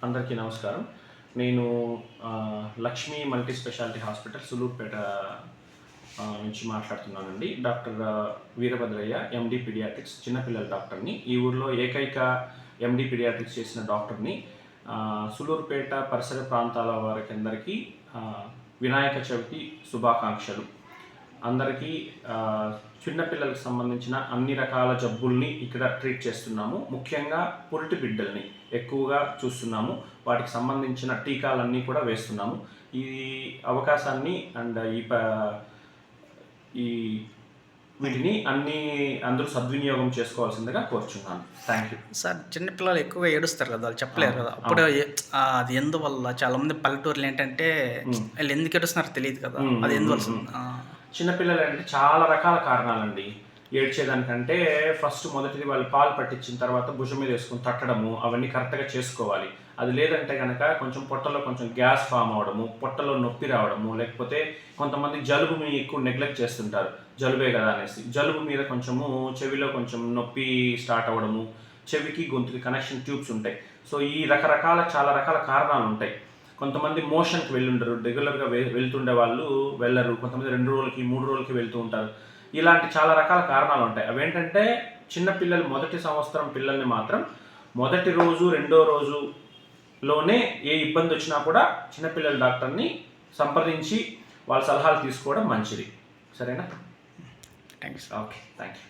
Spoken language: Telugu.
అందరికీ నమస్కారం. నేను Lakshmi multi speciality hospital Sullurpeta నుంచి మాట్లాడుతున్నానండి. డాక్టర్ వీరభద్రయ్య, ఎండి పీడియాట్రిక్స్, చిన్నపిల్లల డాక్టర్ని. ఈ ఊర్లో ఏకైక ఎండి పీడియాట్రిక్స్ చేసిన డాక్టర్ని. సులూర్పేట పరిసర ప్రాంతాల వారికి వినాయక చవితి శుభాకాంక్షలు. అందరికీ చిన్నపిల్లలకు సంబంధించిన అన్ని రకాల జబ్బుల్ని ఇక్కడ ట్రీట్ చేస్తున్నాము. ముఖ్యంగా పురిటి బిడ్డల్ని ఎక్కువగా చూస్తున్నాము. వాటికి సంబంధించిన టీకాలన్నీ కూడా వేస్తున్నాము. ఈ అవకాశాన్ని అండ్ ఈ వీటిని అందరూ సద్వినియోగం చేసుకోవాల్సిందిగా కోరుచున్నాను. Thank you sir. చిన్నపిల్లలు ఎక్కువగా ఏడుస్తారు కదా, వాళ్ళు చెప్పలేరు కదా, అప్పుడు అది ఎందువల్ల? చాలామంది పల్లెటూరులు ఏంటంటే వాళ్ళు ఎందుకు ఏడుస్తున్నారో తెలియదు కదా, అది ఎందువల్ల? చిన్నపిల్లలు అంటే చాలా రకాల కారణాలండి ఏడ్చేదానికంటే. మొదటిది వాళ్ళు పాలు పట్టించిన తర్వాత భుజం మీద వేసుకుని తట్టడము, అవన్నీ కరెక్ట్గా చేసుకోవాలి. అది లేదంటే కనుక కొంచెం పొట్టలో కొంచెం గ్యాస్ ఫామ్ అవడము, పొట్టలో నొప్పి రావడము, లేకపోతే కొంతమంది జలుబుని ఎక్కువ నెగ్లెక్ట్ చేస్తుంటారు. జలుబే కదా అనేసి జలుబు మీద కొంచెము చెవిలో కొంచెం నొప్పి స్టార్ట్ అవ్వడము, చెవికి గొంతుకి కనెక్షన్ ట్యూబ్స్ ఉంటాయి. సో ఈ చాలా రకాల కారణాలు ఉంటాయి. కొంతమంది మోషన్కి వెళ్ళుండరు, రెగ్యులర్గా వెళ్తుండే వాళ్ళు వెళ్ళరు. కొంతమంది 2 రోజులకి 3 రోజులకి వెళ్తూ ఉంటారు. ఇలాంటి చాలా రకాల కారణాలు ఉంటాయి. అవేంటంటే చిన్నపిల్లలు మొదటి సంవత్సరం పిల్లల్ని మాత్రం మొదటి రోజు 2వ రోజులోనే ఏ ఇబ్బంది వచ్చినా కూడా చిన్నపిల్లల డాక్టర్ని సంప్రదించి వాళ్ళ సలహాలు తీసుకోవడం మంచిది. సరేనా? థ్యాంక్స్. Okay, thank you.